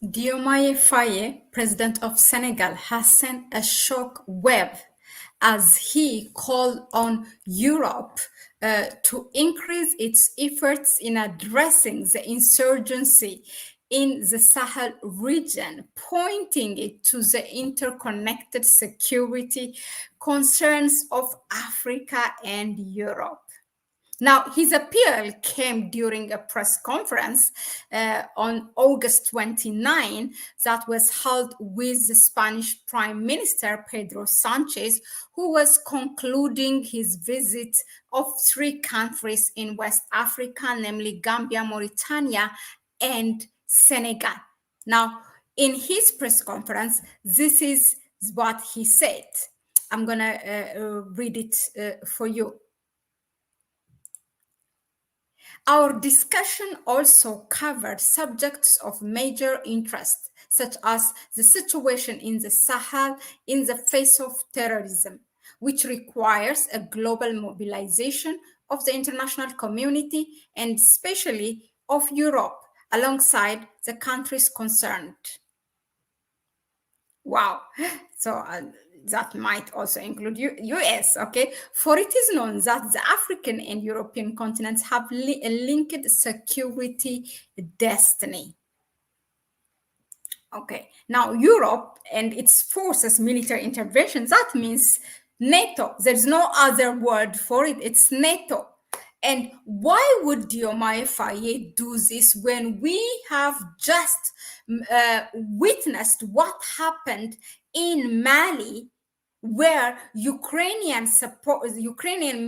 Dioamye Faye, president of Senegal, has sent a shock wave as he called on Europe to increase its efforts in addressing the insurgency in the Sahel region, pointing it to the interconnected security concerns of Africa and Europe. Now, his appeal came during a press conference on August 29 that was held with the Spanish Prime Minister Pedro Sanchez, who was concluding his visit of three countries in West Africa, namely Gambia, Mauritania, and Senegal. Now, in his press conference, this is what he said. I'm going to read it for you. Our discussion also covered subjects of major interest, such as the situation in the Sahel in the face of terrorism, which requires a global mobilization of the international community and especially of Europe, alongside the countries concerned. Wow. So that might also include US, okay? For it is known that the African and European continents have a linked security destiny. Okay, now Europe and its forces military intervention, that means NATO. There's no other word for it, it's NATO. And why would Dioamye Faye do this when we have just witnessed what happened in Mali, where Ukrainian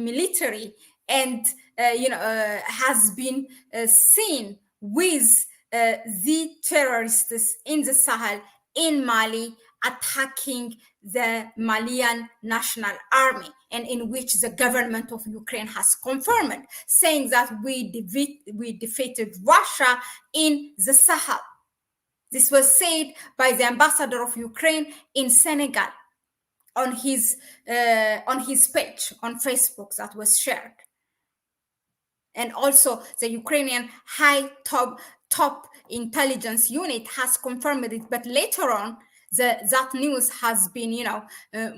military and has been seen with the terrorists in the Sahel in Mali attacking the Malian National Army, and in which the government of Ukraine has confirmed, saying that we defeated Russia in the Sahel. This was said by the ambassador of Ukraine in Senegal on his page on Facebook that was shared. And also the Ukrainian high top intelligence unit has confirmed it, but later on that news has been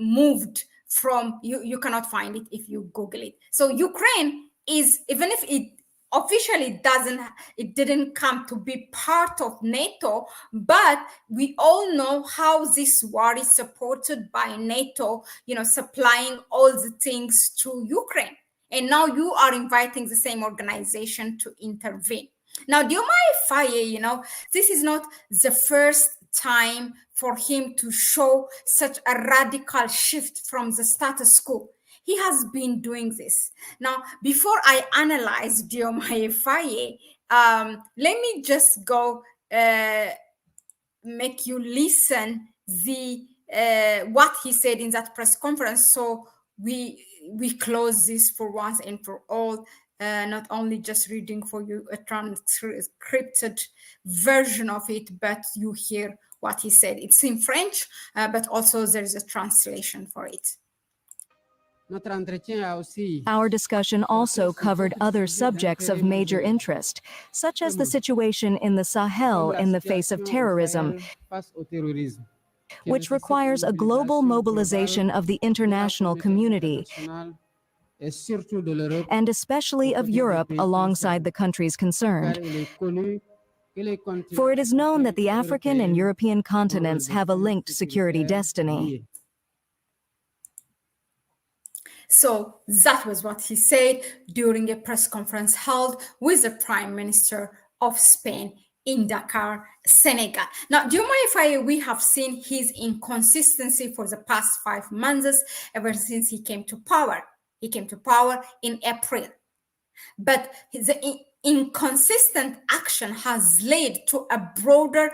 moved from you cannot find it if you Google it. So Ukraine is, even if it officially didn't come to be part of NATO, but we all know how this war is supported by NATO, supplying all the things to Ukraine. And now you are inviting the same organization to intervene. Now, Dioamye Faye, this is not the first time for him to show such a radical shift from the status quo. He has been doing this. Now, before I analyze Dioamye Faye, let me just go make you listen what he said in that press conference, so we close this for once and for all. Not only just reading for you a transcripted version of it, but you hear what he said. It's in French, but also there's a translation for it. Our discussion also covered other subjects of major interest, such as the situation in the Sahel in the face of terrorism, which requires a global mobilization of the international community, and especially of Europe alongside the countries concerned. For it is known that the African and European continents have a linked security destiny. So that was what he said during a press conference held with the Prime Minister of Spain in Dakar, Senegal. Now, Dioamye Faye, we have seen his inconsistency for the past 5 months, ever since he came to power. He came to power in April. But the inconsistent action has led to a broader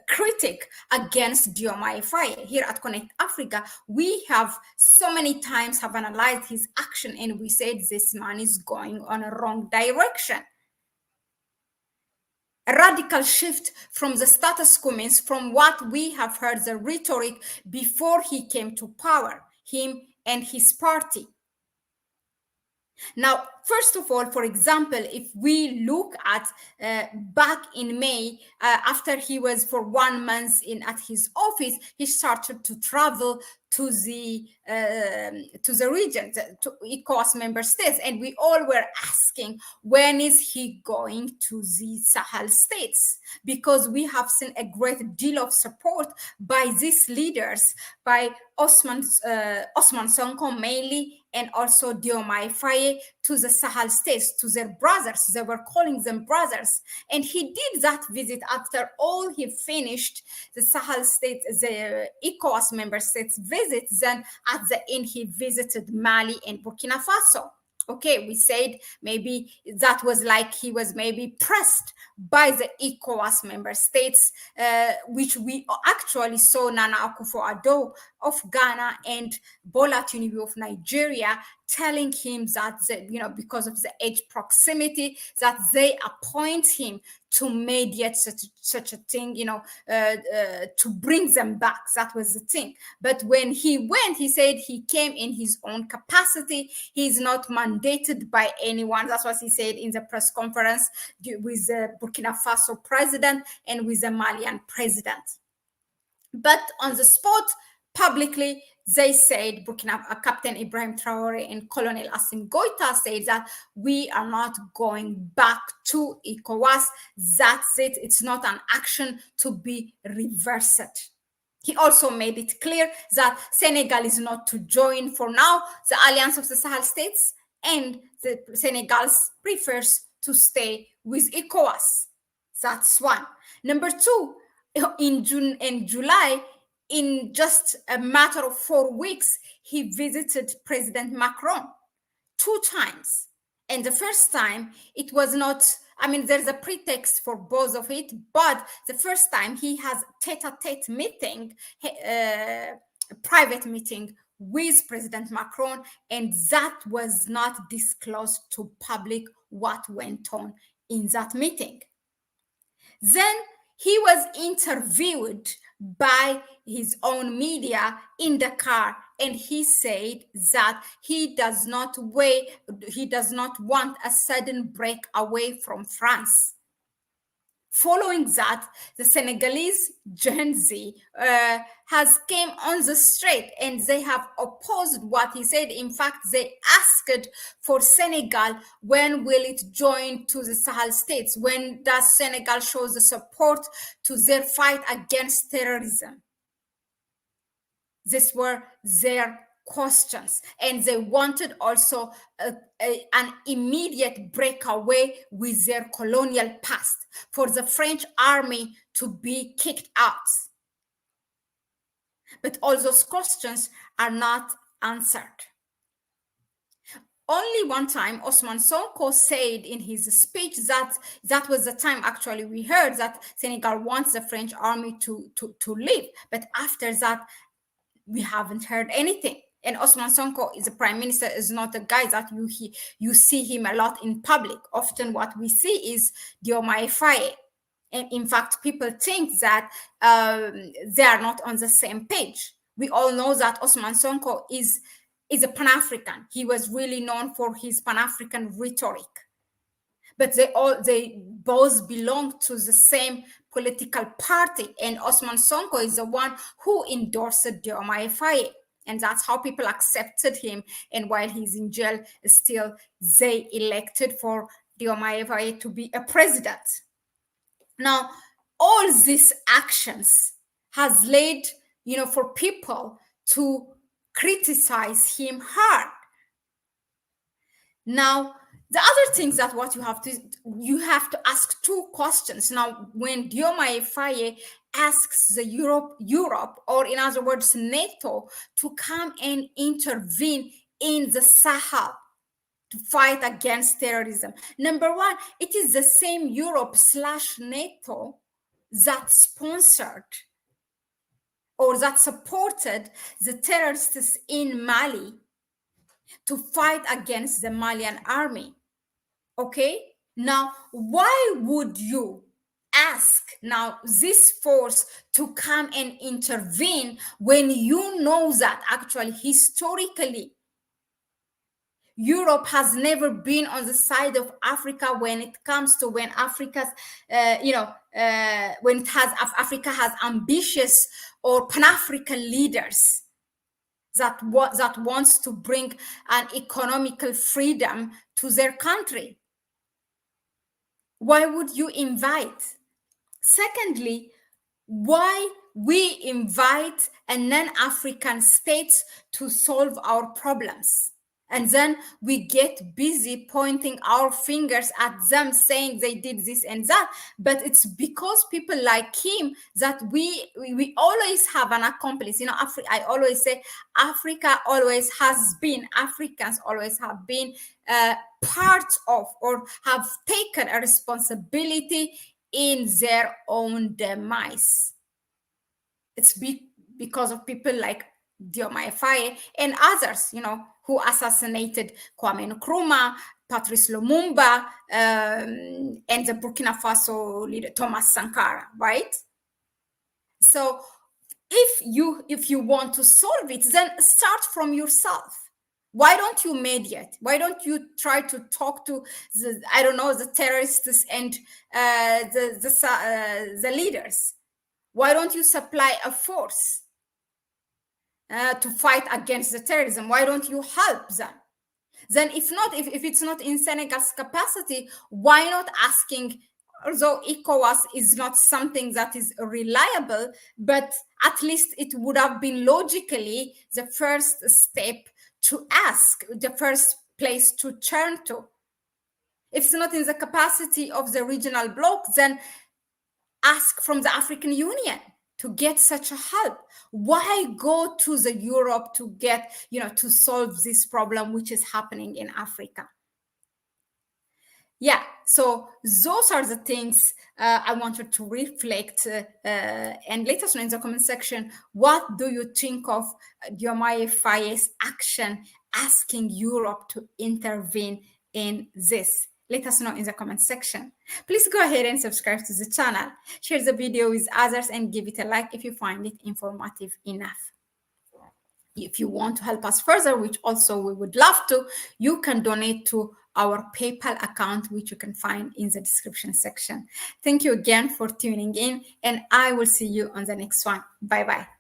critic against Dioamye Faye. Here at Connect Africa, we have so many times have analyzed his action, and we said this man is going on a wrong direction. A radical shift from the status quo means, from what we have heard, the rhetoric before he came to power, him and his party. Now, first of all, for example, if we look at back in May, after he was for 1 month in at his office, he started to travel to the region, to ECOWAS member states, and we all were asking, when is he going to the Sahel states? Because we have seen a great deal of support by these leaders, by Osman Sonko mainly, and also Dioamye Faye, to the Sahel states, to their brothers. They were calling them brothers. And he did that visit after all he finished the Sahel states, the ECOWAS member states visit. Then at the end, he visited Mali and Burkina Faso. Okay, we said maybe that was like he was maybe pressed by the ECOWAS member states, which we actually saw Nana Akufo-Addo of Ghana and Bola Tinubu of Nigeria telling him that, because of the age proximity, that they appoint him to mediate such a thing, to bring them back. That was the thing. But when he went, he said he came in his own capacity. He's not mandated by anyone. That's what he said in the press conference with the Burkina Faso president and with the Malian president. But on the spot, publicly, they said, Captain Ibrahim Traore and Colonel Assimi Goita said that we are not going back to ECOWAS. That's it. It's not an action to be reversed. He also made it clear that Senegal is not to join for now the Alliance of the Sahel States, and the Senegal prefers to stay with ECOWAS. That's one. Number two, in June and July, in just a matter of 4 weeks, he visited President Macron 2 times. And the first time, it was not, there's a pretext for both of it, but the first time he has tete-a-tete meeting, a private meeting with President Macron, and that was not disclosed to public what went on in that meeting. Then he was interviewed by his own media in the car, and he said that he does not want a sudden break away from France. Following that, the Senegalese Gen Z has came on the street, and they have opposed what he said. In fact, they asked for Senegal, when will it join to the Sahel states? When does Senegal show the support to their fight against terrorism? These were their questions, and they wanted also an immediate breakaway with their colonial past, for the French army to be kicked out. But all those questions are not answered. Only one time, Osman Sonko said in his speech that was the time actually we heard that Senegal wants the French army to leave. But after that, we haven't heard anything. And Osman Sonko is a prime minister, is not a guy that you see him a lot in public. Often what we see is Dioamye Faye. And in fact, people think that they are not on the same page. We all know that Osman Sonko is a Pan-African. He was really known for his Pan-African rhetoric. But they both belong to the same political party. And Osman Sonko is the one who endorsed Dioamye Faye. And that's how people accepted him. And while he's in jail, still they elected for Dioamye Faye to be a president. Now, all these actions has led, for people to criticize him hard. Now, the other things that what you have to ask 2 questions. Now, when Dioamye Faye asks the Europe, or in other words, Nato, to come and intervene in the Sahel to fight against terrorism. Number one, it is the same Europe/NATO that sponsored or that supported the terrorists in Mali to fight against the Malian army. Okay? Now, why would you ask now this force to come and intervene when you know that actually historically Europe has never been on the side of Africa when it comes to when Africa's, when it has Africa has ambitious or Pan-African leaders that wants to bring an economical freedom to their country. Why would you invite? Secondly, why we invite a non-African state to solve our problems? And then we get busy pointing our fingers at them, saying they did this and that. But it's because people like him that we always have an accomplice. I always say Africa always has been, Africans always have been part of or have taken a responsibility in their own demise. It's because of people like Dioamye Faye and others, who assassinated Kwame Nkrumah, Patrice Lumumba, and the Burkina Faso leader Thomas Sankara, right? So if you want to solve it, then start from yourself. Why don't you mediate? Why don't you try to talk to the terrorists and the leaders? Why don't you supply a force to fight against the terrorism? Why don't you help them? Then if it's not in Senegal's capacity, why not asking, although ECOWAS is not something that is reliable, but at least it would have been logically the first step to ask, the first place to turn to. If it's not in the capacity of the regional bloc, then ask from the African Union to get such a help. Why go to the Europe to get, to solve this problem which is happening in Africa? Yeah, so those are the things I wanted to reflect and let us know in the comment section, what do you think of Dioamye Faye's action asking Europe to intervene in this? Let us know in the comment section. Please go ahead and subscribe to the channel, share the video with others, and give it a like if you find it informative enough. If you want to help us further, which also we would love to, you can donate to our PayPal account, which you can find in the description section. Thank you again for tuning in, and I will see you on the next one. Bye-bye.